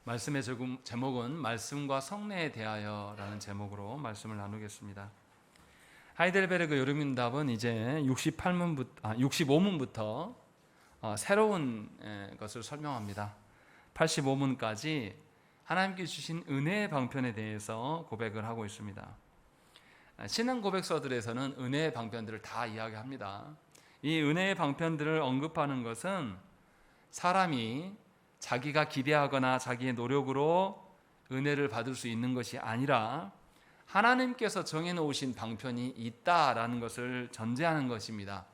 말씀의 제목은 말씀과 성례에 대하여라는 제목으로 말씀을 나누겠습니다. 하이델베르그 요르민답은 이제 65문부터 새로운 것을 설명합니다. 85문까지 하나님께 주신 은혜의 방편에 대해서 고백을 하고 있습니다. 신앙 고백서들에서는 은혜의 방편들을 다 이야기합니다. 이 은혜의 방편들을 언급하는 것은 사람이 자기가 기대하거나 자기의 노력으로 은혜를 받을 수 있는 것이 아니라 하나님께서 정해놓으신 방편이 있다라는 것을 전제하는 것입니다.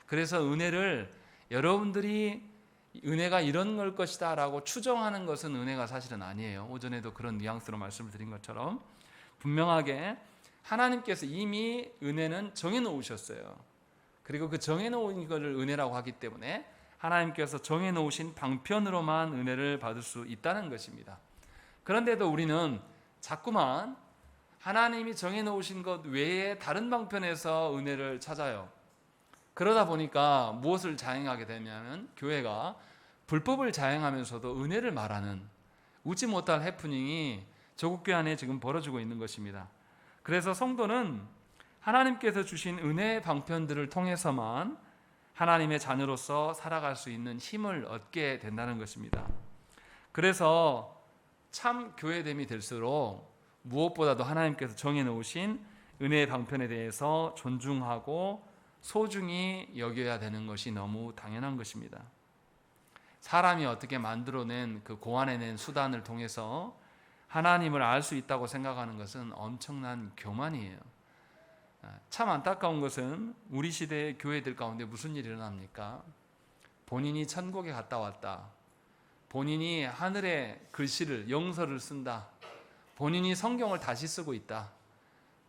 그래서 은혜를 여러분들이 은혜가 이런 걸 것이다 라고 추정하는 것은 은혜가 사실은 아니에요. 오전에도 그런 뉘앙스로 말씀을 드린 것처럼 분명하게 하나님께서 이미 은혜는 정해놓으셨어요. 그리고 그 정해놓은 것을 은혜라고 하기 때문에 하나님께서 정해놓으신 방편으로만 은혜를 받을 수 있다는 것입니다. 그런데도 우리는 자꾸만 하나님이 정해놓으신 것 외에 다른 방편에서 은혜를 찾아요. 그러다 보니까 무엇을 자행하게 되냐면 교회가 불법을 자행하면서도 은혜를 말하는 웃지 못할 해프닝이 조국교회 안에 지금 벌어지고 있는 것입니다. 그래서 성도는 하나님께서 주신 은혜의 방편들을 통해서만 하나님의 자녀로서 살아갈 수 있는 힘을 얻게 된다는 것입니다. 그래서 참 교회됨이 될수록 무엇보다도 하나님께서 정해놓으신 은혜의 방편에 대해서 존중하고 소중히 여겨야 되는 것이 너무 당연한 것입니다. 사람이 어떻게 만들어낸 그 고안해낸 수단을 통해서 하나님을 알 수 있다고 생각하는 것은 엄청난 교만이에요. 참 안타까운 것은 우리 시대의 교회들 가운데 무슨 일이 일어납니까? 본인이 천국에 갔다 왔다. 본인이 하늘의 글씨를 영서를 쓴다. 본인이 성경을 다시 쓰고 있다.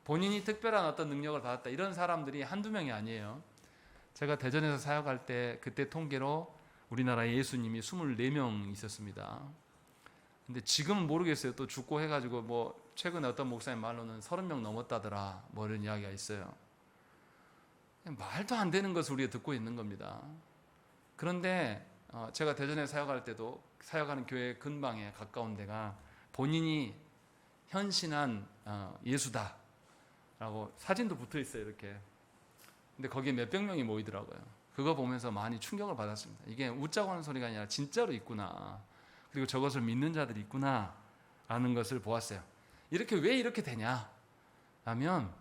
본인이 특별한 어떤 능력을 받았다. 이런 사람들이 한두 명이 아니에요. 제가 대전에서 사역할 때 그때 통계로 우리나라에 예수님이 24명 있었습니다. 근데 지금은 모르겠어요. 또 죽고 해가지고 뭐 최근에 어떤 목사님 말로는 30명 넘었다더라 뭐 이런 이야기가 있어요. 말도 안 되는 것을 우리가 듣고 있는 겁니다. 그런데 제가 대전에 사역할 때도 사역하는 교회 근방에 가까운 데가 본인이 현신한 예수다 라고 사진도 붙어 있어요. 이렇게. 근데 거기에 몇백 명이 모이더라고요. 그거 보면서 많이 충격을 받았습니다. 이게 웃자고 하는 소리가 아니라 진짜로 있구나. 그리고 저것을 믿는 자들이 있구나 라는 것을 보았어요. 왜 이렇게 되냐 하면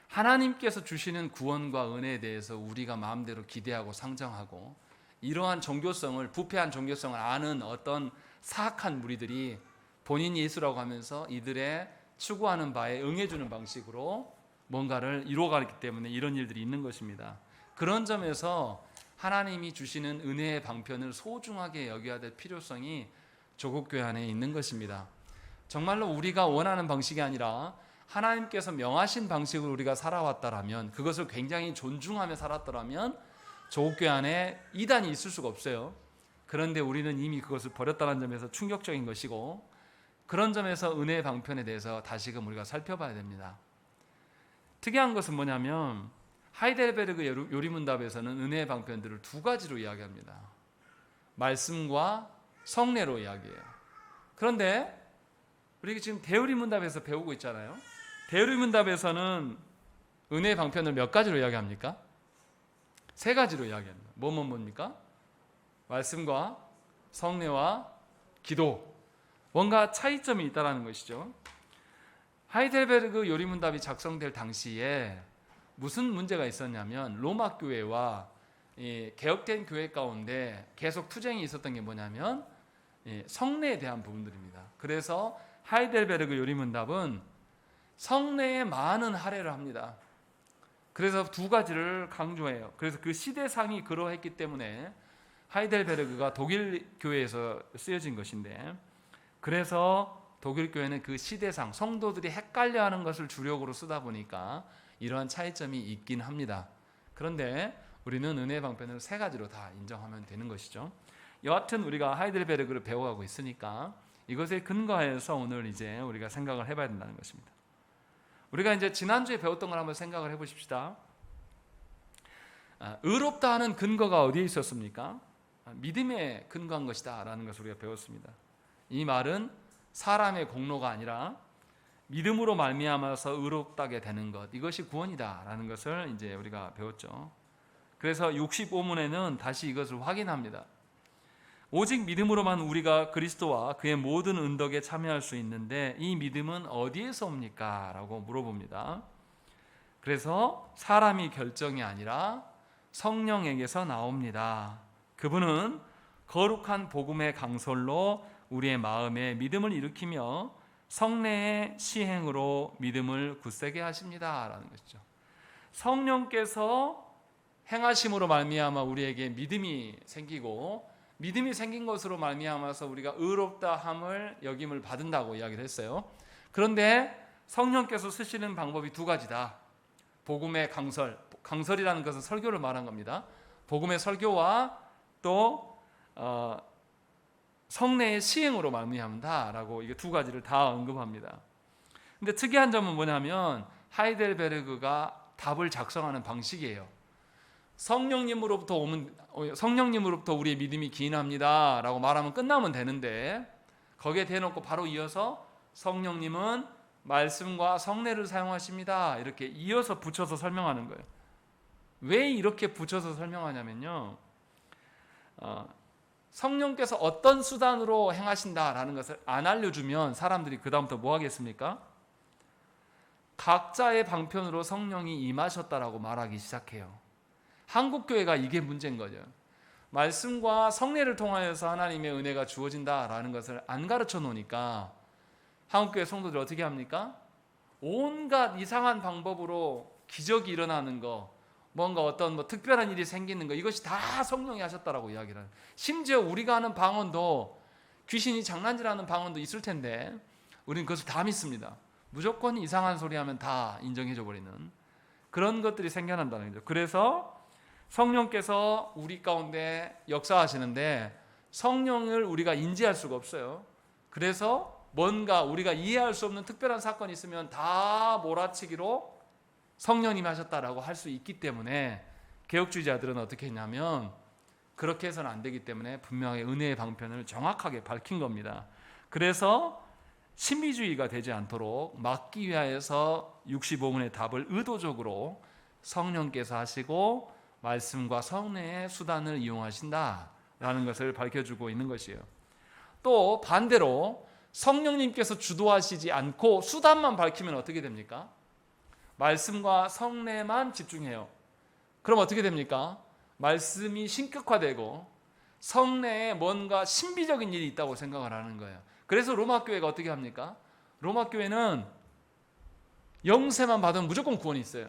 하나님께서 주시는 구원과 은혜에 대해서 우리가 마음대로 기대하고 상정하고 이러한 종교성을, 부패한 종교성을 아는 어떤 사악한 무리들이 본인이 예수라고 하면서 이들의 추구하는 바에 응해주는 방식으로 뭔가를 이루어가기 때문에 이런 일들이 있는 것입니다. 그런 점에서 하나님이 주시는 은혜의 방편을 소중하게 여겨야 될 필요성이 조국교회 안에 있는 것입니다. 정말로 우리가 원하는 방식이 아니라 하나님께서 명하신 방식으로 우리가 살아왔다라면, 그것을 굉장히 존중하며 살았더라면 조국교회 안에 이단이 있을 수가 없어요. 그런데 우리는 이미 그것을 버렸다는 점에서 충격적인 것이고, 그런 점에서 은혜의 방편에 대해서 다시금 우리가 살펴봐야 됩니다. 특이한 것은 뭐냐면 하이델베르그 요리문답에서는 은혜의 방편들을 두 가지로 이야기합니다. 말씀과 성례로 이야기해요. 그런데 우리 지금 대요리문답에서 배우고 있잖아요. 대요리문답에서는 은혜의 방편을 몇 가지로 이야기합니까? 세 가지로 이야기합니다. 뭡니까? 말씀과 성례와 기도. 뭔가 차이점이 있다는 것이죠. 하이델베르그 요리문답이 작성될 당시에 무슨 문제가 있었냐면 로마 교회와 개혁된 교회 가운데 계속 투쟁이 있었던 게 뭐냐면 성례에 대한 부분들입니다. 그래서 하이델베르그 요리문답은 성례에 많은 할애를 합니다. 그래서 두 가지를 강조해요. 그래서 그 시대상이 그러했기 때문에 하이델베르그가 독일 교회에서 쓰여진 것인데, 그래서 독일 교회는 그 시대상, 성도들이 헷갈려하는 것을 주력으로 쓰다 보니까 이러한 차이점이 있긴 합니다. 그런데 우리는 은혜의 방편을 세 가지로 다 인정하면 되는 것이죠. 여하튼 우리가 하이델베르그를 배워가고 있으니까 이것에 근거해서 오늘 이제 우리가 생각을 해봐야 된다는 것입니다. 우리가 이제 지난주에 배웠던 걸 한번 생각을 해보십시다. 의롭다 하는 근거가 어디에 있었습니까? 믿음에 근거한 것이다 라는 것을 우리가 배웠습니다. 이 말은 사람의 공로가 아니라 믿음으로 말미암아서 의롭다게 되는 것, 이것이 구원이다라는 것을 이제 우리가 배웠죠. 그래서 65문에는 다시 이것을 확인합니다. 오직 믿음으로만 우리가 그리스도와 그의 모든 은덕에 참여할 수 있는데 이 믿음은 어디에서 옵니까? 라고 물어봅니다. 그래서 사람이 결정이 아니라 성령에게서 나옵니다. 그분은 거룩한 복음의 강설로 우리의 마음에 믿음을 일으키며 성례의 시행으로 믿음을 굳세게 하십니다 라는 것이죠. 성령께서 행하심으로 말미암아 우리에게 믿음이 생기고, 믿음이 생긴 것으로 말미암아서 우리가 의롭다 함을 여김을 받는다고 이야기를 했어요. 그런데 성령께서 쓰시는 방법이 두 가지다. 복음의 강설, 강설이라는 것은 설교를 말한 겁니다. 복음의 설교와 또 성례의 시행으로 말미암다라고 이게 두 가지를 다 언급합니다. 근데 특이한 점은 뭐냐면 하이델베르그가 답을 작성하는 방식이에요. 성령님으로부터 우리의 믿음이 기인합니다라고 말하면 끝나면 되는데, 거기에 대놓고 바로 이어서 성령님은 말씀과 성례를 사용하십니다 이렇게 이어서 붙여서 설명하는 거예요. 왜 이렇게 붙여서 설명하냐면요, 성령께서 어떤 수단으로 행하신다라는 것을 안 알려주면 사람들이 그 다음부터 뭐 하겠습니까? 각자의 방편으로 성령이 임하셨다라고 말하기 시작해요. 한국교회가 이게 문제인 거죠. 말씀과 성례를 통하여서 하나님의 은혜가 주어진다라는 것을 안 가르쳐 놓으니까 한국교회 성도들 어떻게 합니까? 온갖 이상한 방법으로 기적이 일어나는 거, 뭔가 어떤 특별한 일이 생기는 거, 이것이 다 성령이 하셨다라고 이야기를 해요. 심지어 우리가 하는 방언도, 귀신이 장난질하는 방언도 있을 텐데 우리는 그것을 다 믿습니다. 무조건 이상한 소리 하면 다 인정해줘 버리는 그런 것들이 생겨난다는 거죠. 그래서 성령께서 우리 가운데 역사하시는데 성령을 우리가 인지할 수가 없어요. 그래서 뭔가 우리가 이해할 수 없는 특별한 사건이 있으면 다 몰아치기로 성령님이 하셨다라고 할 수 있기 때문에 개혁주의자들은 어떻게 했냐면 그렇게 해서는 안 되기 때문에 분명히 은혜의 방편을 정확하게 밝힌 겁니다. 그래서 신비주의가 되지 않도록 막기 위하여서 65문의 답을 의도적으로 성령께서 하시고 말씀과 성례의 수단을 이용하신다라는 것을 밝혀주고 있는 것이에요. 또 반대로 성령님께서 주도하시지 않고 수단만 밝히면 어떻게 됩니까? 말씀과 성례만 집중해요. 그럼 어떻게 됩니까? 말씀이 신격화되고 성례에 뭔가 신비적인 일이 있다고 생각을 하는 거예요. 그래서 로마교회가 어떻게 합니까? 로마교회는 영세만 받으면 무조건 구원이 있어요.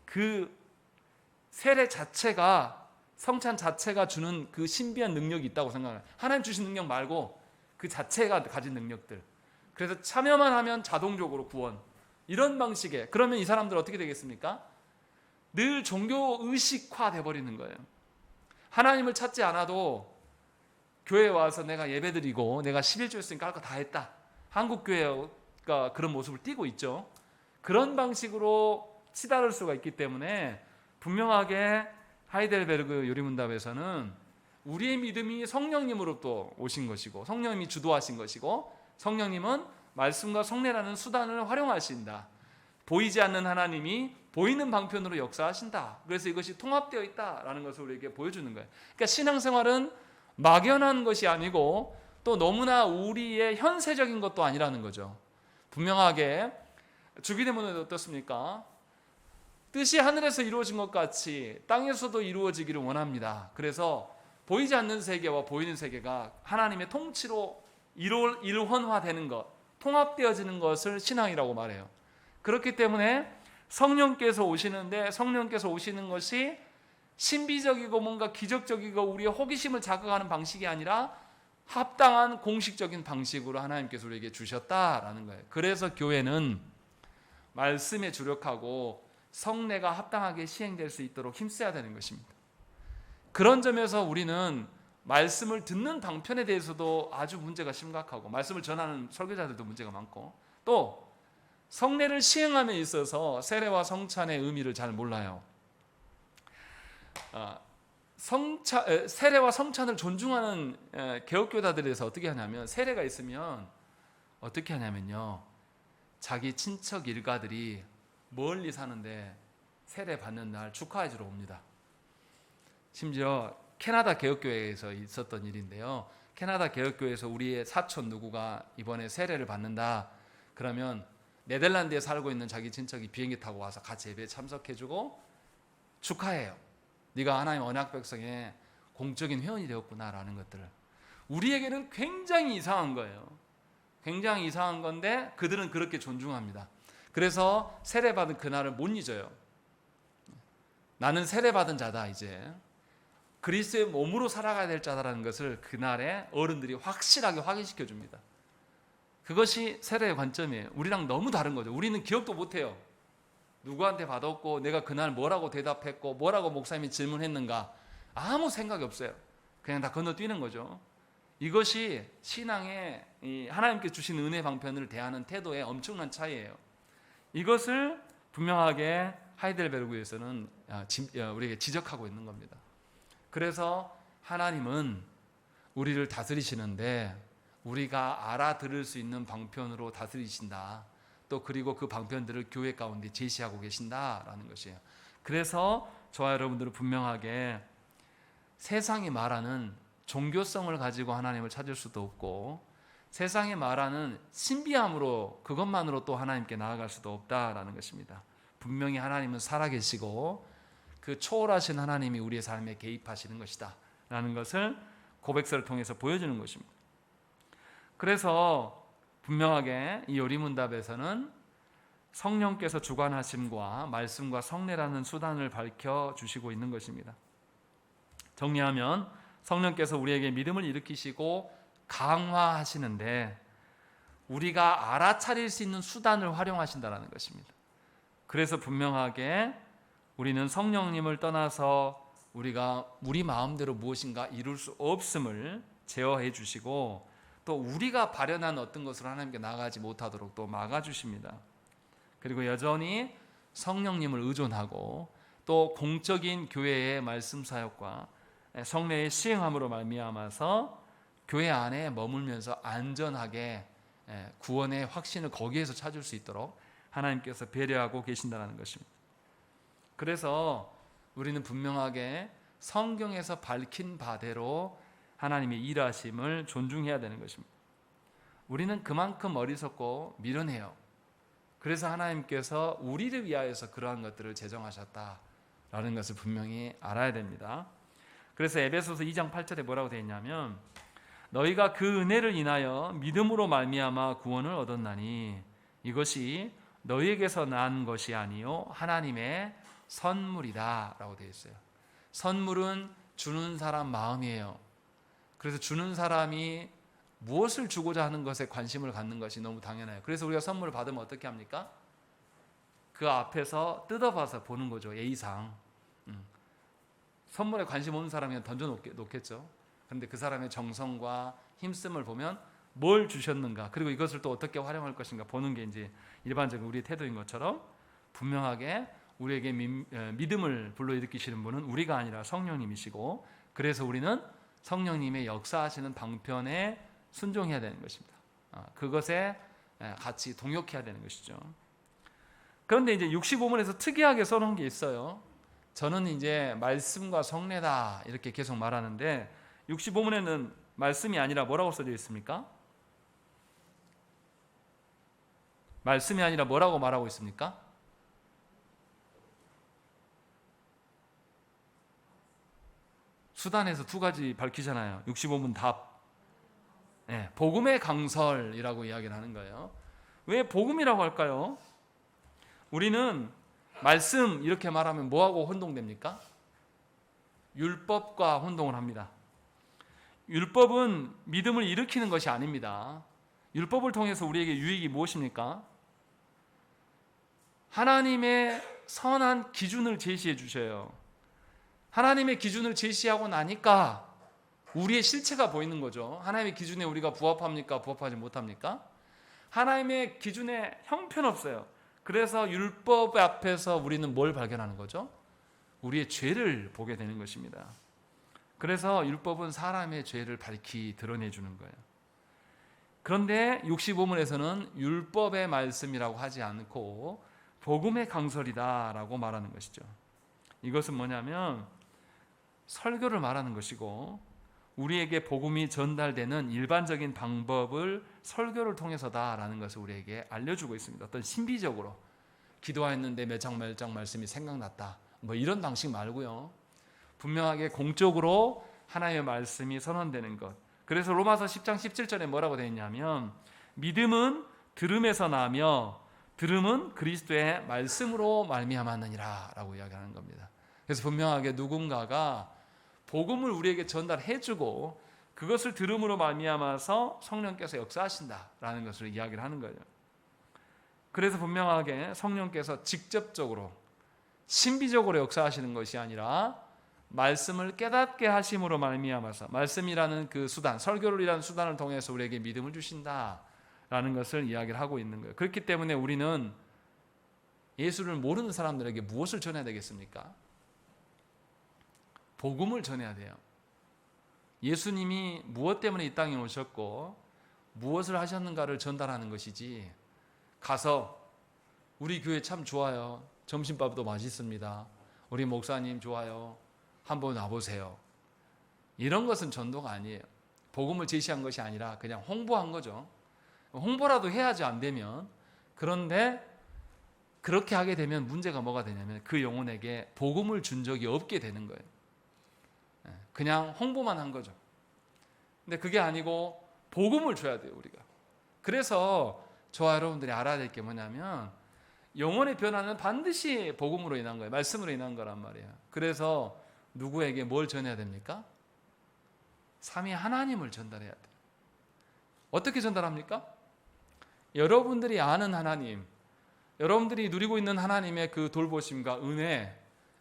그 세례 자체가, 성찬 자체가 주는 그 신비한 능력이 있다고 생각해요. 하나님 주신 능력 말고 그 자체가 가진 능력들. 그래서 참여만 하면 자동적으로 구원, 이런 방식에. 그러면 이 사람들 어떻게 되겠습니까? 늘 종교 의식화 돼버리는 거예요. 하나님을 찾지 않아도 교회에 와서 내가 예배드리고 내가 11조 했으니까 할 거 다 했다. 한국 교회가 그런 모습을 띠고 있죠. 그런 방식으로 치달을 수가 있기 때문에 분명하게 하이델베르그 요리문답에서는 우리의 믿음이 성령님으로부터 오신 것이고 성령님이 주도하신 것이고 성령님은 말씀과 성례라는 수단을 활용하신다. 보이지 않는 하나님이 보이는 방편으로 역사하신다. 그래서 이것이 통합되어 있다라는 것을 우리에게 보여주는 거예요. 그러니까 신앙생활은 막연한 것이 아니고 또 너무나 우리의 현세적인 것도 아니라는 거죠. 분명하게 주기도문은 어떻습니까? 뜻이 하늘에서 이루어진 것 같이 땅에서도 이루어지기를 원합니다. 그래서 보이지 않는 세계와 보이는 세계가 하나님의 통치로 일원화되는 것, 통합되어지는 것을 신앙이라고 말해요. 그렇기 때문에 성령께서 오시는데 성령께서 오시는 것이 신비적이고 뭔가 기적적이고 우리의 호기심을 자극하는 방식이 아니라 합당한 공식적인 방식으로 하나님께서 우리에게 주셨다라는 거예요. 그래서 교회는 말씀에 주력하고 성례가 합당하게 시행될 수 있도록 힘써야 되는 것입니다. 그런 점에서 우리는 말씀을 듣는 방편에 대해서도 아주 문제가 심각하고 말씀을 전하는 설교자들도 문제가 많고 또 성례를 시행함에 있어서 세례와 성찬의 의미를 잘 몰라요. 세례와 성찬을 존중하는 개혁교다들에서 어떻게 하냐면, 세례가 있으면 어떻게 하냐면요, 자기 친척 일가들이 멀리 사는데 세례 받는 날 축하해 주러 옵니다. 심지어 캐나다 개혁교회에서 있었던 일인데요, 캐나다 개혁교회에서 우리의 사촌 누구가 이번에 세례를 받는다 그러면 네덜란드에 살고 있는 자기 친척이 비행기 타고 와서 같이 예배에 참석해주고 축하해요. 네가 하나님 언약 백성의 공적인 회원이 되었구나라는 것들을. 우리에게는 굉장히 이상한 거예요. 굉장히 이상한 건데 그들은 그렇게 존중합니다. 그래서 세례받은 그날을 못 잊어요. 나는 세례받은 자다, 이제 그리스도의 몸으로 살아가야 될 자다라는 것을 그날에 어른들이 확실하게 확인시켜 줍니다. 그것이 세례의 관점이에요. 우리랑 너무 다른 거죠. 우리는 기억도 못해요. 누구한테 받았고 내가 그날 뭐라고 대답했고 뭐라고 목사님이 질문했는가 아무 생각이 없어요. 그냥 다 건너뛰는 거죠. 이것이 신앙의 하나님께 주신 은혜 방편을 대하는 태도의 엄청난 차이예요. 이것을 분명하게 하이델베르그에서는 우리에게 지적하고 있는 겁니다. 그래서 하나님은 우리를 다스리시는데 우리가 알아들을 수 있는 방편으로 다스리신다. 또 그리고 그 방편들을 교회 가운데 제시하고 계신다라는 것이에요. 그래서 저와 여러분들은 분명하게 세상이 말하는 종교성을 가지고 하나님을 찾을 수도 없고, 세상이 말하는 신비함으로 그것만으로 또 하나님께 나아갈 수도 없다라는 것입니다. 분명히 하나님은 살아계시고 그 초월하신 하나님이 우리의 삶에 개입하시는 것이다 라는 것을 고백서를 통해서 보여주는 것입니다. 그래서 분명하게 이 요리문답에서는 성령께서 주관하심과 말씀과 성례라는 수단을 밝혀주시고 있는 것입니다. 정리하면 성령께서 우리에게 믿음을 일으키시고 강화하시는데 우리가 알아차릴 수 있는 수단을 활용하신다는 것입니다. 그래서 분명하게 우리는 성령님을 떠나서 우리가 우리 마음대로 무엇인가 이룰 수 없음을 제어해 주시고, 또 우리가 발현한 어떤 것으로 하나님께 나아가지 못하도록 또 막아주십니다. 그리고 여전히 성령님을 의존하고 또 공적인 교회의 말씀 사역과 성례의 시행함으로 말미암아서 교회 안에 머물면서 안전하게 구원의 확신을 거기에서 찾을 수 있도록 하나님께서 배려하고 계신다는 것입니다. 그래서 우리는 분명하게 성경에서 밝힌 바대로 하나님의 일하심을 존중해야 되는 것입니다. 우리는 그만큼 어리석고 미련해요. 그래서 하나님께서 우리를 위하여서 그러한 것들을 제정하셨다라는 것을 분명히 알아야 됩니다. 그래서 에베소서 2장 8절에 뭐라고 되어 있냐면, 너희가 그 은혜를 인하여 믿음으로 말미암아 구원을 얻었나니 이것이 너희에게서 난 것이 아니요 하나님의 선물이다 라고 되어 있어요. 선물은 주는 사람 마음이에요. 그래서 주는 사람이 무엇을 주고자 하는 것에 관심을 갖는 것이 너무 당연해요. 그래서 우리가 선물을 받으면 어떻게 합니까? 그 앞에서 뜯어봐서 보는 거죠. 예의상. 선물에 관심 없는 사람이 던져놓겠죠. 그런데 그 사람의 정성과 힘씀을 보면 뭘 주셨는가, 그리고 이것을 또 어떻게 활용할 것인가 보는 게 이제 일반적인 우리의 태도인 것처럼, 분명하게 우리에게 믿음을 불러일으키시는 분은 우리가 아니라 성령님이시고, 그래서 우리는 성령님의 역사하시는 방편에 순종해야 되는 것입니다. 그것에 같이 동역해야 되는 것이죠. 그런데 이제 65문에서 특이하게 써놓은 게 있어요. 저는 이제 말씀과 성례다 이렇게 계속 말하는데 65문에는 말씀이 아니라 뭐라고 써져 있습니까? 말씀이 아니라 뭐라고 말하고 있습니까? 수단에서 두 가지 밝히잖아요. 65문 답. 복음의 강설이라고 이야기를 하는 거예요. 왜 복음이라고 할까요? 우리는 말씀 이렇게 말하면 뭐하고 혼동됩니까? 율법과 혼동을 합니다. 율법은 믿음을 일으키는 것이 아닙니다. 율법을 통해서 우리에게 유익이 무엇입니까? 하나님의 선한 기준을 제시해 주셔요. 하나님의 기준을 제시하고 나니까 우리의 실체가 보이는 거죠. 하나님의 기준에 우리가 부합합니까? 부합하지 못합니까? 하나님의 기준에 형편없어요. 그래서 율법 앞에서 우리는 뭘 발견하는 거죠? 우리의 죄를 보게 되는 것입니다. 그래서 율법은 사람의 죄를 밝히 드러내주는 거예요. 그런데 65문에서는 율법의 말씀이라고 하지 않고 복음의 강설이다라고 말하는 것이죠. 이것은 뭐냐면 설교를 말하는 것이고, 우리에게 복음이 전달되는 일반적인 방법을 설교를 통해서다라는 것을 우리에게 알려주고 있습니다. 어떤 신비적으로 기도했는데 몇 장 말씀이 생각났다, 뭐 이런 방식 말고요. 분명하게 공적으로 하나님의 말씀이 선언되는 것. 그래서 로마서 10장 17절에 뭐라고 되어 있냐면, 믿음은 들음에서 나며 들음은 그리스도의 말씀으로 말미암았느니라 라고 이야기하는 겁니다. 그래서 분명하게 누군가가 복음을 우리에게 전달해주고 그것을 들음으로 말미암아서 성령께서 역사하신다라는 것을 이야기를 하는 거예요. 그래서 분명하게 성령께서 직접적으로 신비적으로 역사하시는 것이 아니라 말씀을 깨닫게 하심으로 말미암아서, 말씀이라는 그 수단, 설교를이라는 수단을 통해서 우리에게 믿음을 주신다라는 것을 이야기를 하고 있는 거예요. 그렇기 때문에 우리는 예수를 모르는 사람들에게 무엇을 전해야 되겠습니까? 복음을 전해야 돼요. 예수님이 무엇 때문에 이 땅에 오셨고 무엇을 하셨는가를 전달하는 것이지, 가서 우리 교회 참 좋아요, 점심밥도 맛있습니다, 우리 목사님 좋아요, 한번 와보세요, 이런 것은 전도가 아니에요. 복음을 제시한 것이 아니라 그냥 홍보한 거죠. 홍보라도 해야지 안 되면. 그런데 그렇게 하게 되면 문제가 뭐가 되냐면 그 영혼에게 복음을 준 적이 없게 되는 거예요. 그냥 홍보만 한 거죠. 근데 그게 아니고 복음을 줘야 돼요, 우리가. 그래서 저와 여러분들이 알아야 될 게 뭐냐면, 영혼의 변화는 반드시 복음으로 인한 거예요. 말씀으로 인한 거란 말이에요. 그래서 누구에게 뭘 전해야 됩니까? 삼위 하나님을 전달해야 돼요. 어떻게 전달합니까? 여러분들이 아는 하나님, 여러분들이 누리고 있는 하나님의 그 돌보심과 은혜,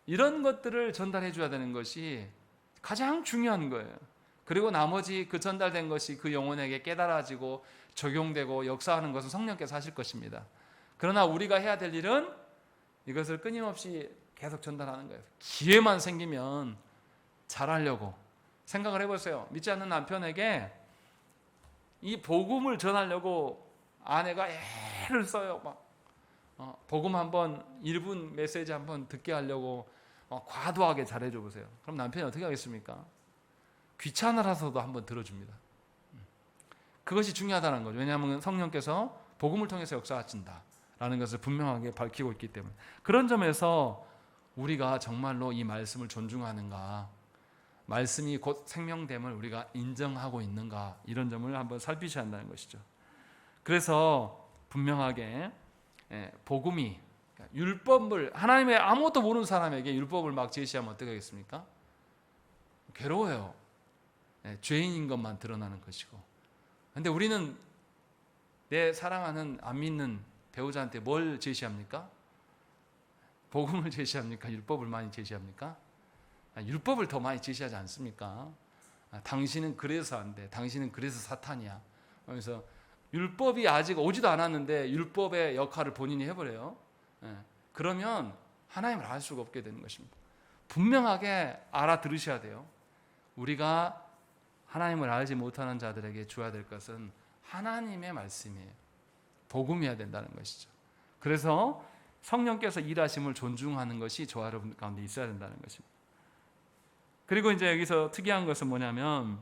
이런 것들을 전달해 줘야 되는 것이 가장 중요한 거예요. 그리고 나머지 그 전달된 것이 그 영혼에게 깨달아지고 적용되고 역사하는 것은 성령께서 하실 것입니다. 그러나 우리가 해야 될 일은 이것을 끊임없이 계속 전달하는 거예요. 기회만 생기면 잘하려고 생각을 해보세요. 믿지 않는 남편에게 이 복음을 전하려고 아내가 애를 써요. 복음 한번 1분 메시지 한번 듣게 하려고 과도하게 잘해줘 보세요. 그럼 남편이 어떻게 하겠습니까? 귀찮아라서도 한번 들어줍니다. 그것이 중요하다는 거죠. 왜냐하면 성령께서 복음을 통해서 역사하신다라는 것을 분명하게 밝히고 있기 때문에. 그런 점에서 우리가 정말로 이 말씀을 존중하는가, 말씀이 곧 생명됨을 우리가 인정하고 있는가, 이런 점을 한번 살피셔야 한다는 것이죠. 그래서 분명하게 복음이, 율법을, 하나님의 아무것도 모르는 사람에게 율법을 막 제시하면 어떻게 하겠습니까? 괴로워요. 죄인인 것만 드러나는 것이고. 그런데 우리는 내 사랑하는 안 믿는 배우자한테 뭘 제시합니까? 복음을 제시합니까? 율법을 많이 제시합니까? 율법을 더 많이 제시하지 않습니까? 당신은 그래서 안 돼, 당신은 그래서 사탄이야. 그래서 율법이 아직 오지도 않았는데 율법의 역할을 본인이 해버려요. 그러면 하나님을 알 수가 없게 되는 것입니다. 분명하게 알아들으셔야 돼요. 우리가 하나님을 알지 못하는 자들에게 줘야 될 것은 하나님의 말씀이에요. 복음이어야 된다는 것이죠. 그래서 성령께서 일하심을 존중하는 것이 저와 여러분 가운데 있어야 된다는 것입니다. 그리고 이제 여기서 특이한 것은 뭐냐면,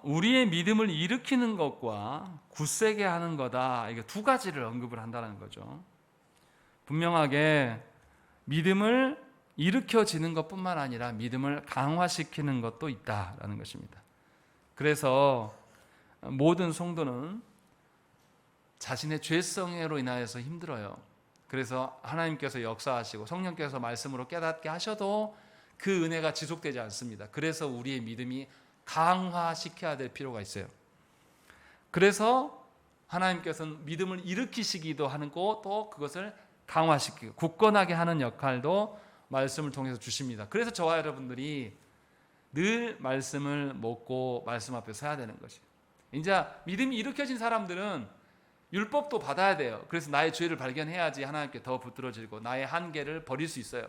우리의 믿음을 일으키는 것과 굳세게 하는 거다, 이게 두 가지를 언급을 한다는 거죠. 분명하게 믿음을 일으켜지는 것뿐만 아니라 믿음을 강화시키는 것도 있다라는 것입니다. 그래서 모든 성도는 자신의 죄성으로 인하여서 힘들어요. 그래서 하나님께서 역사하시고 성령께서 말씀으로 깨닫게 하셔도 그 은혜가 지속되지 않습니다. 그래서 우리의 믿음이 강화시켜야 될 필요가 있어요. 그래서 하나님께서는 믿음을 일으키시기도 하고 또 그것을 강화시키고 굳건하게 하는 역할도 말씀을 통해서 주십니다. 그래서 저와 여러분들이 늘 말씀을 먹고 말씀 앞에 서야 되는 것이에요. 이제 믿음이 일으켜진 사람들은 율법도 받아야 돼요. 그래서 나의 죄를 발견해야지 하나님께 더 붙들어지고 나의 한계를 버릴 수 있어요.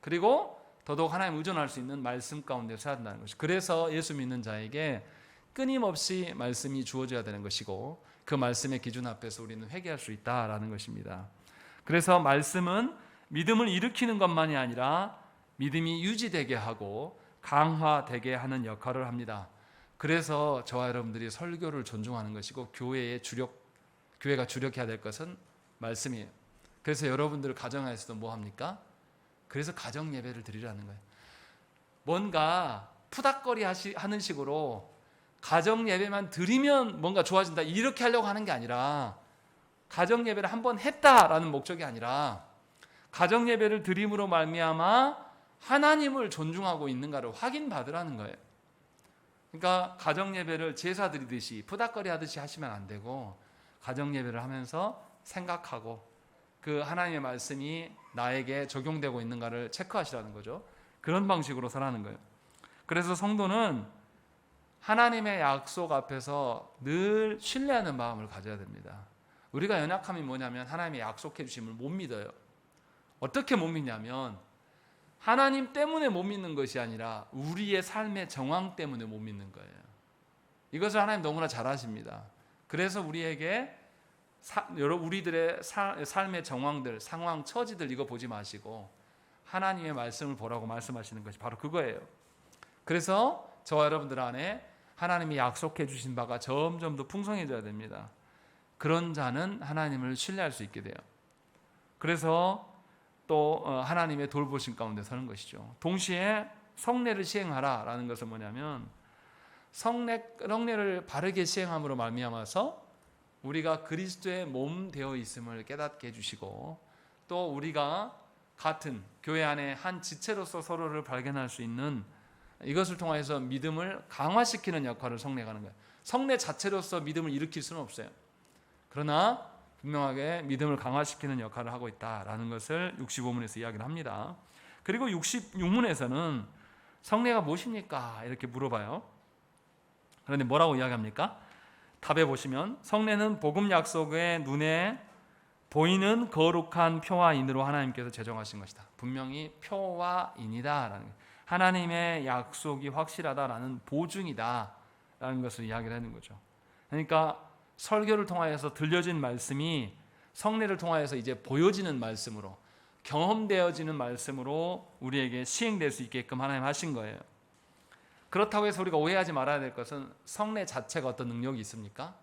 그리고 더더욱 하나님 의존할 수 있는 말씀 가운데 서야 한다는 것이. 그래서 예수 믿는 자에게 끊임없이 말씀이 주어져야 되는 것이고 그 말씀의 기준 앞에서 우리는 회개할 수 있다라는 것입니다. 그래서 말씀은 믿음을 일으키는 것만이 아니라 믿음이 유지되게 하고 강화되게 하는 역할을 합니다. 그래서 저와 여러분들이 설교를 존중하는 것이고 교회가 주력해야 될 것은 말씀이에요. 그래서 여러분들 가정에서도 뭐 합니까? 그래서 가정 예배를 드리라는 거예요. 뭔가 푸닥거리 하는 식으로 가정 예배만 드리면 뭔가 좋아진다 이렇게 하려고 하는 게 아니라, 가정 예배를 한번 했다라는 목적이 아니라 가정 예배를 드림으로 말미암아 하나님을 존중하고 있는가를 확인받으라는 거예요. 그러니까 가정 예배를 제사 드리듯이 푸닥거리 하듯이 하시면 안 되고, 가정 예배를 하면서 생각하고 그 하나님의 말씀이 나에게 적용되고 있는가를 체크하시라는 거죠. 그런 방식으로 살아가는 거예요. 그래서 성도는 하나님의 약속 앞에서 늘 신뢰하는 마음을 가져야 됩니다. 우리가 연약함이 뭐냐면 하나님의 약속해 주심을 못 믿어요. 어떻게 못 믿냐면 하나님 때문에 못 믿는 것이 아니라 우리의 삶의 정황 때문에 못 믿는 거예요. 이것을 하나님 너무나 잘 아십니다. 그래서 우리에게 우리들의 삶의 정황들, 상황, 처지들 이거 보지 마시고 하나님의 말씀을 보라고 말씀하시는 것이 바로 그거예요. 그래서 저와 여러분들 안에 하나님이 약속해 주신 바가 점점 더 풍성해져야 됩니다. 그런 자는 하나님을 신뢰할 수 있게 돼요. 그래서 또 하나님의 돌보심 가운데 서는 것이죠. 동시에 성례를 시행하라라는 것은 뭐냐면 성례를 바르게 시행함으로 말미암아서 우리가 그리스도의 몸 되어 있음을 깨닫게 해주시고, 또 우리가 같은 교회 안에 한 지체로서 서로를 발견할 수 있는 이것을 통해서 믿음을 강화시키는 역할을 성례가 하는 거예요. 성례 자체로서 믿음을 일으킬 수는 없어요. 그러나 분명하게 믿음을 강화시키는 역할을 하고 있다라는 것을 65문에서 이야기를 합니다. 그리고 66문에서는 성례가 무엇입니까? 이렇게 물어봐요. 그런데 뭐라고 이야기합니까? 답에 보시면 성례는 복음 약속의 눈에 보이는 거룩한 표와 인으로 하나님께서 제정하신 것이다. 분명히 표와 인이다라는, 하나님의 약속이 확실하다라는 보증이다라는 것을 이야기를 하는 거죠. 그러니까 설교를 통하여서 들려진 말씀이 성례를 통하여서 이제 보여지는 말씀으로, 경험되어지는 말씀으로 우리에게 시행될 수 있게끔 하나님 하신 거예요. 그렇다고 해서 우리가 오해하지 말아야 될 것은 성례 자체가 어떤 능력이 있습니까?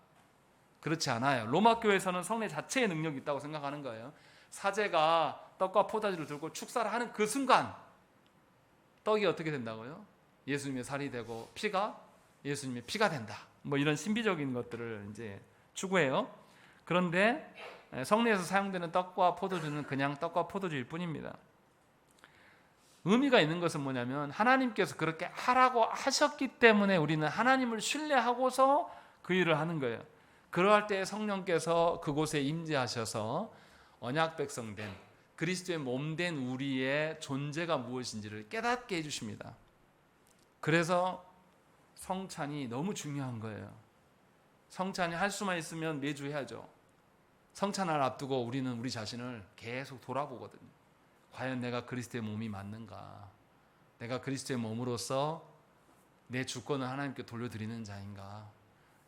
그렇지 않아요. 로마 교회에서는 성례 자체의 능력이 있다고 생각하는 거예요. 사제가 떡과 포도주를 들고 축사를 하는 그 순간 떡이 어떻게 된다고요? 예수님의 살이 되고 피가 예수님의 피가 된다. 뭐 이런 신비적인 것들을 이제 추구해요. 그런데 성례에서 사용되는 떡과 포도주는 그냥 떡과 포도주일 뿐입니다. 의미가 있는 것은 뭐냐면 하나님께서 그렇게 하라고 하셨기 때문에 우리는 하나님을 신뢰하고서 그 일을 하는 거예요. 그러할 때 성령께서 그곳에 임재하셔서 언약 백성된 그리스도의 몸된 우리의 존재가 무엇인지를 깨닫게 해주십니다. 그래서 성찬이 너무 중요한 거예요. 성찬이 할 수만 있으면 매주 해야죠. 성찬을 앞두고 우리는 우리 자신을 계속 돌아보거든요. 과연 내가 그리스도의 몸이 맞는가? 내가 그리스도의 몸으로서 내 주권을 하나님께 돌려드리는 자인가?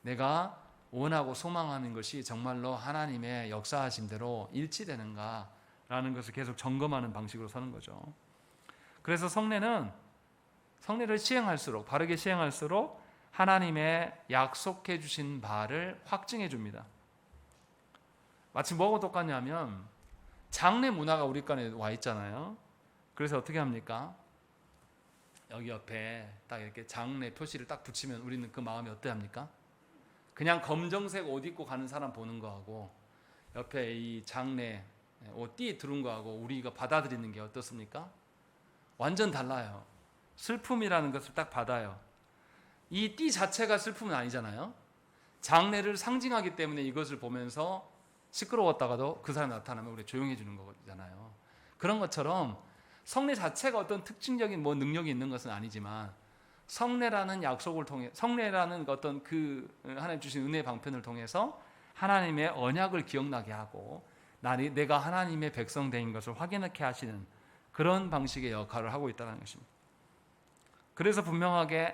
내가 원하고 소망하는 것이 정말로 하나님의 역사하심대로 일치되는가? 라는 것을 계속 점검하는 방식으로 서는 거죠. 그래서 성례를 시행할수록, 바르게 시행할수록 하나님의 약속해 주신 바를 확증해 줍니다. 마치 뭐하고 똑같냐면 장례 문화가 우리 간에 와 있잖아요. 그래서 어떻게 합니까? 여기 옆에 딱 이렇게 장례 표시를 딱 붙이면 우리는 그 마음이 어때 합니까? 그냥 검정색 옷 입고 가는 사람 보는 거하고 옆에 이 장례 옷 띠 두른 거하고 우리가 받아들이는 게 어떻습니까? 완전 달라요. 슬픔이라는 것을 딱 받아요. 이 띠 자체가 슬픔은 아니잖아요. 장례를 상징하기 때문에 이것을 보면서 시끄러웠다가도 그 사람이 나타나면 우리 조용해 주는 거잖아요. 그런 것처럼 성례 자체가 어떤 특징적인 능력이 있는 것은 아니지만 성례라는 약속을 통해, 성례라는 어떤 그 하나님 주신 은혜의 방편을 통해서 하나님의 언약을 기억나게 하고 내가 하나님의 백성 된 것을 확인하게 하시는 그런 방식의 역할을 하고 있다는 것입니다. 그래서 분명하게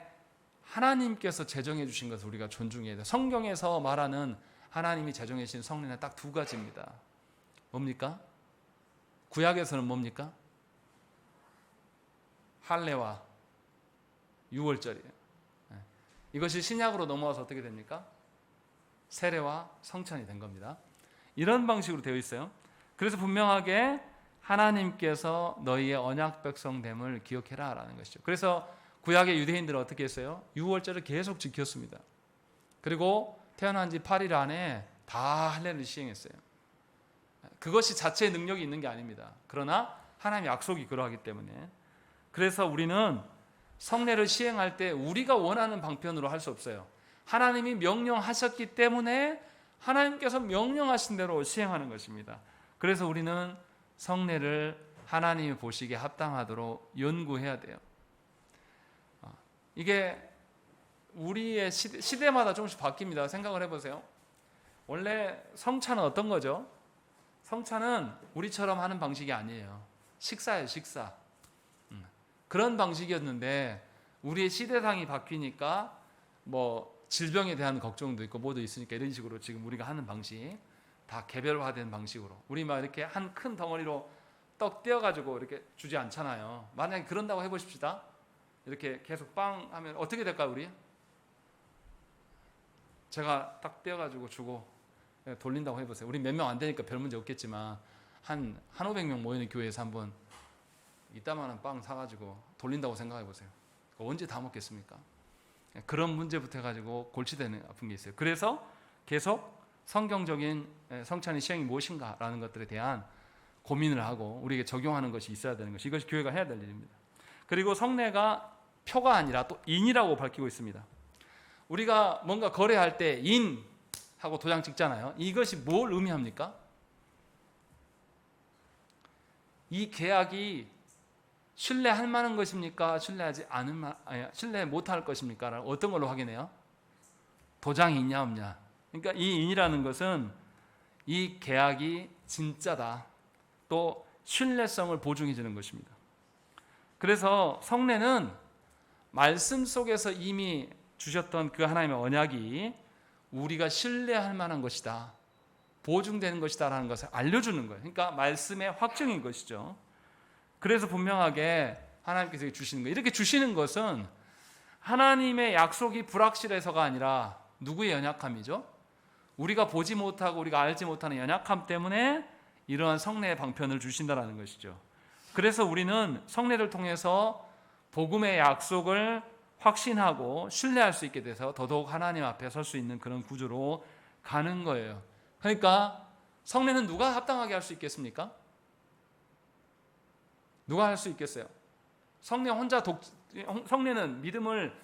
하나님께서 제정해 주신 것을 우리가 존중해야 돼요. 성경에서 말하는 하나님이 제정해 주신 성례는 딱 두 가지입니다. 뭡니까? 구약에서는 뭡니까? 할례와 유월절이에요. 이것이 신약으로 넘어와서 어떻게 됩니까? 세례와 성찬이 된 겁니다. 이런 방식으로 되어 있어요. 그래서 분명하게 하나님께서 너희의 언약 백성됨을 기억해라 라는 것이죠. 그래서 구약의 유대인들은 어떻게 했어요? 유월절을 계속 지켰습니다. 그리고 태어난 지 8일 안에 다 할례를 시행했어요. 그것이 자체의 능력이 있는 게 아닙니다. 그러나 하나님의 약속이 그러하기 때문에. 그래서 우리는 성례를 시행할 때 우리가 원하는 방편으로 할 수 없어요. 하나님이 명령하셨기 때문에 하나님께서 명령하신 대로 시행하는 것입니다. 그래서 우리는 성례를 하나님이 보시기에 합당하도록 연구해야 돼요. 이게 우리의 시대마다 조금씩 바뀝니다. 생각을 해보세요. 원래 성찬은 어떤 거죠? 성찬은 우리처럼 하는 방식이 아니에요. 식사예요, 식사. 그런 방식이었는데 우리의 시대상이 바뀌니까 뭐 질병에 대한 걱정도 있고 뭐도 있으니까 이런 식으로 지금 우리가 하는 방식 다 개별화된 방식으로 우리 막 이렇게 한 큰 덩어리로 떡 떼어가지고 이렇게 주지 않잖아요. 만약에 그런다고 해보십시다. 이렇게 계속 빵 하면 어떻게 될까요, 우리? 제가 딱 떼어가지고 주고 돌린다고 해보세요. 우리 몇 명 안 되니까 별 문제 없겠지만 한 500명 모이는 교회에서 한번 이따만한 빵 사가지고 돌린다고 생각해보세요. 언제 다 먹겠습니까? 그런 문제부터 해가지고 골치되는 아픈 게 있어요. 그래서 계속 성경적인 성찬의 시행이 무엇인가라는 것들에 대한 고민을 하고 우리에게 적용하는 것이 있어야 되는 것이 이것이 교회가 해야 될 일입니다. 그리고 성례가 표가 아니라 또 인이라고 밝히고 있습니다. 우리가 뭔가 거래할 때 인하고 도장 찍잖아요. 이것이 뭘 의미합니까? 이 계약이 신뢰할 만한 것입니까? 신뢰 못할 것입니까? 어떤 걸로 확인해요? 도장이 있냐 없냐. 그러니까 이 인이라는 것은 이 계약이 진짜다. 또 신뢰성을 보증해 주는 것입니다. 그래서 성례는 말씀 속에서 이미 주셨던 그 하나님의 언약이 우리가 신뢰할 만한 것이다. 보증되는 것이다라는 것을 알려주는 거예요. 그러니까 말씀의 확증인 것이죠. 그래서 분명하게 하나님께서 주시는 거예요. 이렇게 주시는 것은 하나님의 약속이 불확실해서가 아니라 누구의 연약함이죠? 우리가 보지 못하고 우리가 알지 못하는 연약함 때문에 이러한 성례의 방편을 주신다는 것이죠. 그래서 우리는 성례를 통해서 복음의 약속을 확신하고 신뢰할 수 있게 돼서 더더욱 하나님 앞에 설 수 있는 그런 구조로 가는 거예요. 그러니까 성례는 누가 합당하게 할 수 있겠습니까? 누가 할 수 있겠어요? 성례는 믿음을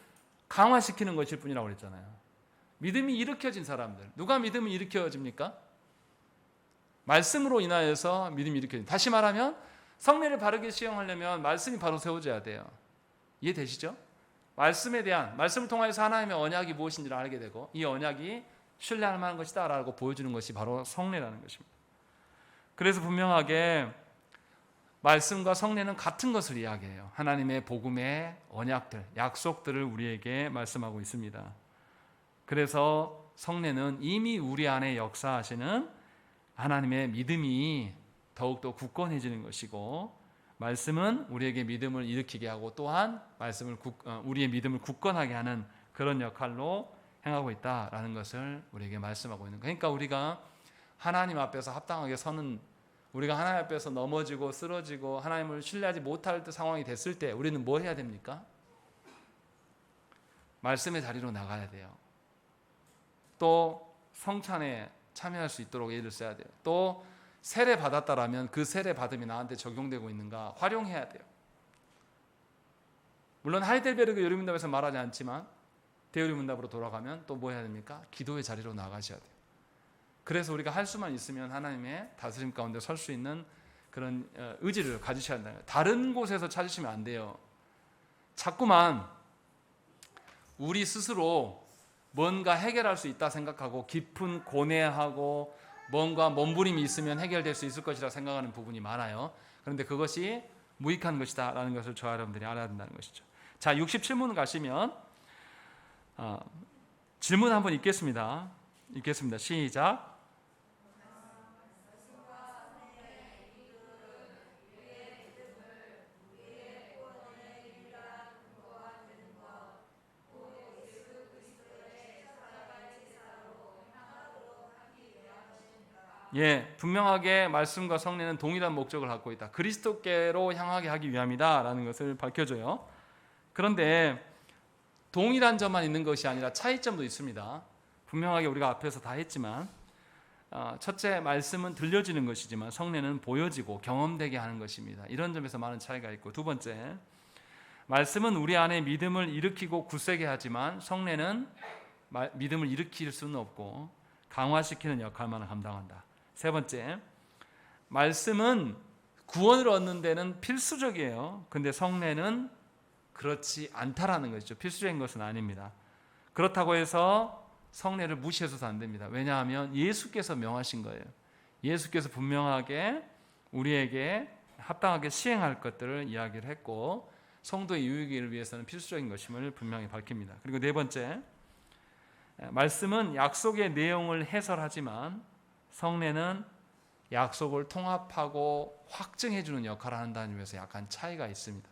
강화시키는 것일 뿐이라고 그랬잖아요. 믿음이 일으켜진 사람들. 누가 믿음이 일으켜집니까? 말씀으로 인하여서 믿음이 일으켜집니다. 다시 말하면 성례를 바르게 시행하려면 말씀이 바로 세워져야 돼요. 이해되시죠? 말씀을 통해서 하나님의 언약이 무엇인지를 알게 되고 이 언약이 신뢰할 만한 것이다 라고 보여주는 것이 바로 성례라는 것입니다. 그래서 분명하게 말씀과 성례는 같은 것을 이야기해요. 하나님의 복음의 언약들, 약속들을 우리에게 말씀하고 있습니다. 그래서 성례는 이미 우리 안에 역사하시는 하나님의 믿음이 더욱더 굳건해지는 것이고 말씀은 우리에게 믿음을 일으키게 하고 또한 우리의 믿음을 굳건하게 하는 그런 역할로 행하고 있다라는 것을 우리에게 말씀하고 있는 거예요. 그러니까 우리가 하나님 앞에서 합당하게 서는 우리가 하나님 앞에서 넘어지고 쓰러지고 하나님을 신뢰하지 못할 상황이 됐을 때 우리는 뭘 해야 됩니까? 말씀의 자리로 나가야 돼요. 또 성찬에 참여할 수 있도록 애를 써야 돼요. 또 세례 받았다라면 그 세례 받음이 나한테 적용되고 있는가 활용해야 돼요. 물론 하이델베르그 요리문답에서 말하지 않지만 대요리문답으로 돌아가면 또 뭐 해야 됩니까? 기도의 자리로 나가셔야 돼요. 그래서 우리가 할 수만 있으면 하나님의 다스림 가운데 설 수 있는 그런 의지를 가지셔야 한다. 다른 곳에서 찾으시면 안 돼요. 자꾸만 우리 스스로 뭔가 해결할 수 있다 생각하고 깊은 고뇌하고 뭔가 몸부림이 있으면 해결될 수 있을 것이라 생각하는 부분이 많아요. 그런데 그것이 무익한 것이다 라는 것을 저와 여러분들이 알아야 된다는 것이죠. 자, 67문 가시면 질문 한번 읽겠습니다. 시작. 예, 분명하게 말씀과 성례는 동일한 목적을 갖고 있다. 그리스도께로 향하게 하기 위함이다 라는 것을 밝혀줘요. 그런데 동일한 점만 있는 것이 아니라 차이점도 있습니다. 분명하게 우리가 앞에서 다 했지만 첫째, 말씀은 들려지는 것이지만 성례는 보여지고 경험되게 하는 것입니다. 이런 점에서 많은 차이가 있고, 두 번째, 말씀은 우리 안에 믿음을 일으키고 굳세게 하지만 성례는 믿음을 일으킬 수는 없고 강화시키는 역할만 감당한다. 세 번째, 말씀은 구원을 얻는 데는 필수적이에요. 근데 성례는 그렇지 않다라는 것이죠. 필수적인 것은 아닙니다. 그렇다고 해서 성례를 무시해서도 안 됩니다. 왜냐하면 예수께서 명하신 거예요. 예수께서 분명하게 우리에게 합당하게 시행할 것들을 이야기를 했고, 성도의 유익을 위해서는 필수적인 것임을 분명히 밝힙니다. 그리고 네 번째, 말씀은 약속의 내용을 해설하지만 성례는 약속을 통합하고 확증해 주는 역할을 한다는 점에서 약간 차이가 있습니다.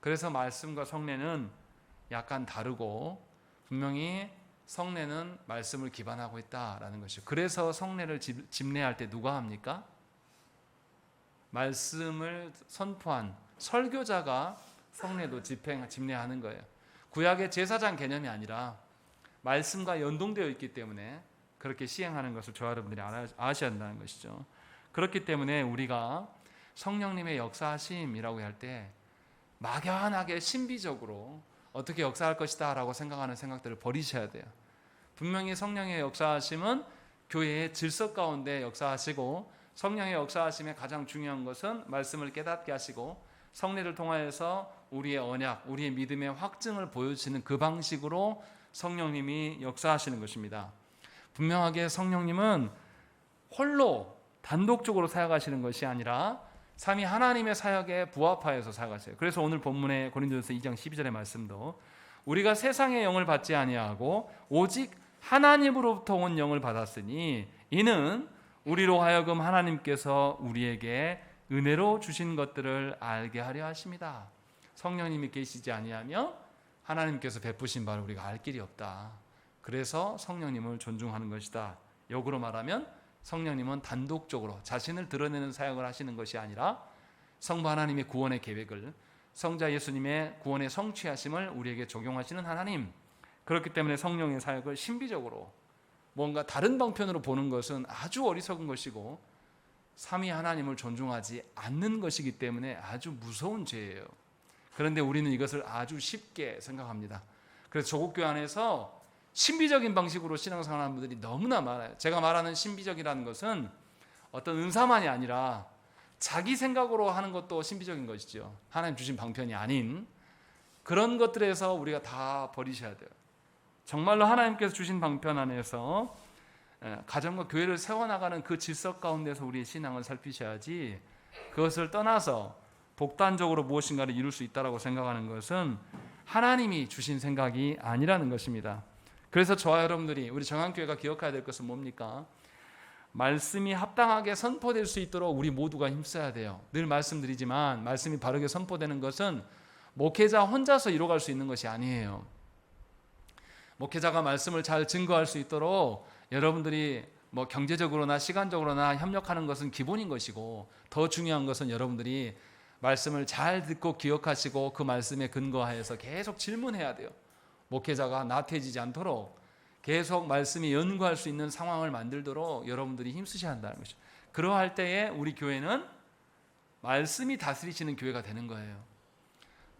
그래서 말씀과 성례는 약간 다르고, 분명히 성례는 말씀을 기반하고 있다라는 것이죠. 그래서 성례를 집례할 때 누가 합니까? 말씀을 선포한 설교자가 성례도 집례하는 거예요. 구약의 제사장 개념이 아니라 말씀과 연동되어 있기 때문에 그렇게 시행하는 것을 저와 여러분들이 아셔야 한다는 것이죠. 그렇기 때문에 우리가 성령님의 역사하심이라고 할 때 막연하게 신비적으로 어떻게 역사할 것이다 라고 생각하는 생각들을 버리셔야 돼요. 분명히 성령의 역사하심은 교회의 질서 가운데 역사하시고, 성령의 역사하심의 가장 중요한 것은 말씀을 깨닫게 하시고 성례를 통하여서 우리의 언약, 우리의 믿음의 확증을 보여주시는 그 방식으로 성령님이 역사하시는 것입니다. 분명하게 성령님은 홀로 단독적으로 사역하시는 것이 아니라 삼위 하나님의 사역에 부합하여서 사역하세요. 그래서 오늘 본문의 고린도전서 2장 12절의 말씀도 우리가 세상의 영을 받지 아니하고 오직 하나님으로부터 온 영을 받았으니 이는 우리로 하여금 하나님께서 우리에게 은혜로 주신 것들을 알게 하려 하십니다. 성령님이 계시지 아니하며 하나님께서 베푸신 바를 우리가 알 길이 없다. 그래서 성령님을 존중하는 것이다. 역으로 말하면 성령님은 단독적으로 자신을 드러내는 사역을 하시는 것이 아니라 성부 하나님의 구원의 계획을, 성자 예수님의 구원의 성취하심을 우리에게 적용하시는 하나님. 그렇기 때문에 성령의 사역을 신비적으로 뭔가 다른 방편으로 보는 것은 아주 어리석은 것이고 삼위 하나님을 존중하지 않는 것이기 때문에 아주 무서운 죄예요. 그런데 우리는 이것을 아주 쉽게 생각합니다. 그래서 조국교회 안에서 신비적인 방식으로 신앙생활하는 분들이 너무나 많아요. 제가 말하는 신비적이라는 것은 어떤 은사만이 아니라 자기 생각으로 하는 것도 신비적인 것이죠. 하나님 주신 방편이 아닌 그런 것들에서 우리가 다 버리셔야 돼요. 정말로 하나님께서 주신 방편 안에서 가정과 교회를 세워나가는 그 질서 가운데서 우리의 신앙을 살피셔야지, 그것을 떠나서 복단적으로 무엇인가를 이룰 수 있다고 생각하는 것은 하나님이 주신 생각이 아니라는 것입니다. 그래서 저와 여러분들이, 우리 정한교회가 기억해야 될 것은 뭡니까? 말씀이 합당하게 선포될 수 있도록 우리 모두가 힘써야 돼요. 늘 말씀드리지만 말씀이 바르게 선포되는 것은 목회자 혼자서 이뤄갈 수 있는 것이 아니에요. 목회자가 말씀을 잘 증거할 수 있도록 여러분들이 경제적으로나 시간적으로나 협력하는 것은 기본인 것이고, 더 중요한 것은 여러분들이 말씀을 잘 듣고 기억하시고 그 말씀에 근거하여서 계속 질문해야 돼요. 목회자가 나태해지지 않도록 계속 말씀이 연구할 수 있는 상황을 만들도록 여러분들이 힘쓰셔야 한다는 것이죠. 그러할 때에 우리 교회는 말씀이 다스리시는 교회가 되는 거예요.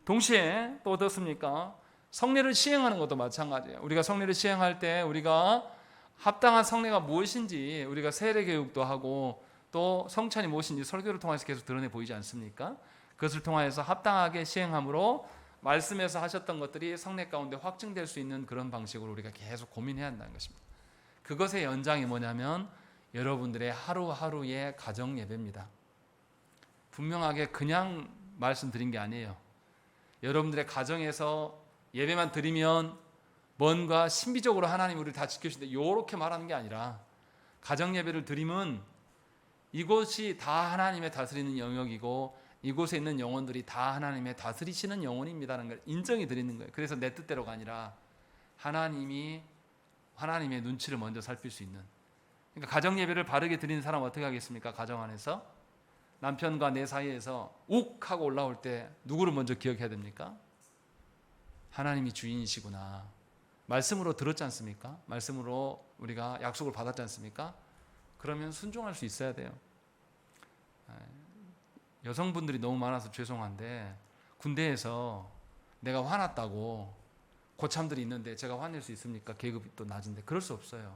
동시에 또 어떻습니까? 성례를 시행하는 것도 마찬가지예요. 우리가 성례를 시행할 때 우리가 합당한 성례가 무엇인지 우리가 세례 교육도 하고 또 성찬이 무엇인지 설교를 통해서 계속 드러내 보이지 않습니까? 그것을 통해서 합당하게 시행함으로 말씀에서 하셨던 것들이 성례 가운데 확증될 수 있는 그런 방식으로 우리가 계속 고민해야 한다는 것입니다. 그것의 연장이 뭐냐면 여러분들의 하루하루의 가정 예배입니다. 분명하게 그냥 말씀드린 게 아니에요. 여러분들의 가정에서 예배만 드리면 뭔가 신비적으로 하나님 우리를 다 지켜주신다, 이렇게 말하는 게 아니라 가정 예배를 드리면 이곳이 다 하나님의 다스리는 영역이고 이곳에 있는 영혼들이 다 하나님의 다스리시는 영혼입니다라는 걸 인정해 드리는 거예요. 그래서 내 뜻대로가 아니라 하나님의 눈치를 먼저 살필 수 있는. 그러니까 가정 예배를 바르게 드리는 사람 어떻게 하겠습니까? 가정 안에서 남편과 내 사이에서 욱 하고 올라올 때 누구를 먼저 기억해야 됩니까? 하나님이 주인이시구나. 말씀으로 들었지 않습니까? 말씀으로 우리가 약속을 받았지 않습니까? 그러면 순종할 수 있어야 돼요. 여성분들이 너무 많아서 죄송한데 군대에서 내가 화났다고 고참들이 있는데 제가 화낼 수 있습니까? 계급이 또 낮은데. 그럴 수 없어요.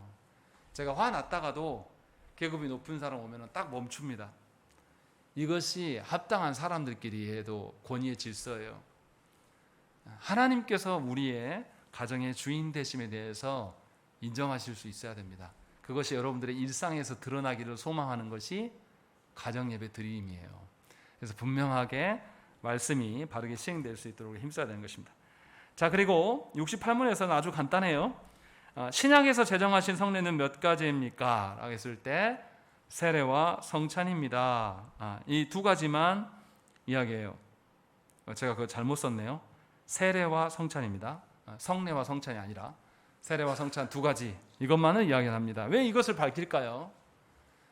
제가 화났다가도 계급이 높은 사람 오면 딱 멈춥니다. 이것이 합당한 사람들끼리 해도 권위의 질서예요. 하나님께서 우리의 가정의 주인 되심에 대해서 인정하실 수 있어야 됩니다. 그것이 여러분들의 일상에서 드러나기를 소망하는 것이 가정 예배 드림이에요. 그래서 분명하게 말씀이 바르게 시행될 수 있도록 힘써야 되는 것입니다. 자, 그리고 68문에서는 아주 간단해요. 신약에서 제정하신 성례는 몇 가지입니까? 라고 했을 때 세례와 성찬입니다. 이 두 가지만 이야기해요. 제가 그거 잘못 썼네요. 세례와 성찬입니다. 성례와 성찬이 아니라 세례와 성찬 두 가지, 이것만을 이야기합니다. 왜 이것을 밝힐까요?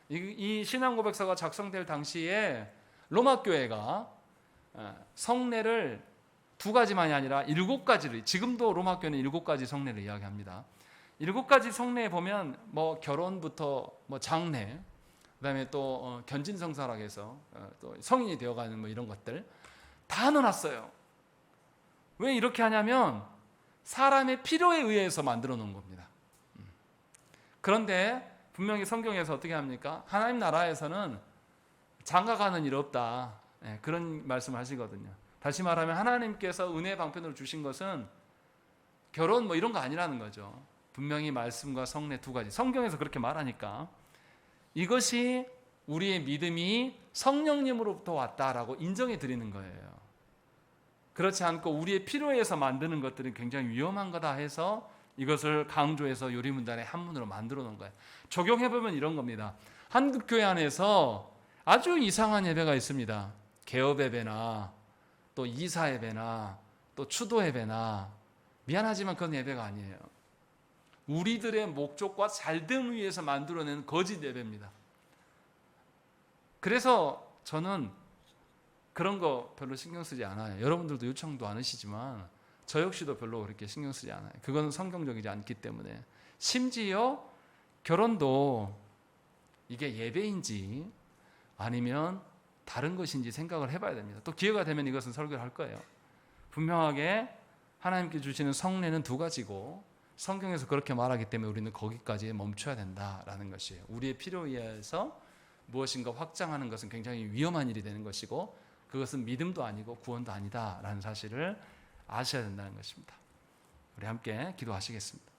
이 신앙고백서가 작성될 당시에 로마 교회가 성례를 두 가지만이 아니라 7가지를, 지금도 로마 교회는 7가지 성례를 이야기합니다. 7가지 성례에 보면 뭐 결혼부터 뭐 장례, 그다음에 또 견진성사라고 해서 또 성인이 되어가는 뭐 이런 것들 다 넣어놨어요. 왜 이렇게 하냐면 사람의 필요에 의해서 만들어 놓은 겁니다. 그런데 분명히 성경에서 어떻게 합니까? 하나님 나라에서는 장가가는 일 없다, 그런 말씀을 하시거든요. 다시 말하면 하나님께서 은혜 방편으로 주신 것은 결혼 뭐 이런 거 아니라는 거죠. 분명히 말씀과 성례 두 가지, 성경에서 그렇게 말하니까 이것이 우리의 믿음이 성령님으로부터 왔다라고 인정해 드리는 거예요. 그렇지 않고 우리의 필요에 의해서 만드는 것들은 굉장히 위험한 거다 해서 이것을 강조해서 요리문단의 한문으로 만들어 놓은 거예요. 적용해보면 이런 겁니다. 한국 교회 안에서 아주 이상한 예배가 있습니다. 개업 예배나 또 이사 예배나 또 추도 예배나, 미안하지만 그건 예배가 아니에요. 우리들의 목적과 잘됨을 위해서 만들어낸 거짓 예배입니다. 그래서 저는 그런 거 별로 신경 쓰지 않아요. 여러분들도 요청도 않으시지만 저 역시도 별로 그렇게 신경 쓰지 않아요. 그건 성경적이지 않기 때문에. 심지어 결혼도 이게 예배인지 아니면 다른 것인지 생각을 해봐야 됩니다. 또 기회가 되면 이것은 설교를 할 거예요. 분명하게 하나님께 주시는 성례는 두 가지고 성경에서 그렇게 말하기 때문에 우리는 거기까지 멈춰야 된다라는 것이에요. 우리의 필요에 의해서 무엇인가 확장하는 것은 굉장히 위험한 일이 되는 것이고 그것은 믿음도 아니고 구원도 아니다라는 사실을 아셔야 된다는 것입니다. 우리 함께 기도하시겠습니다.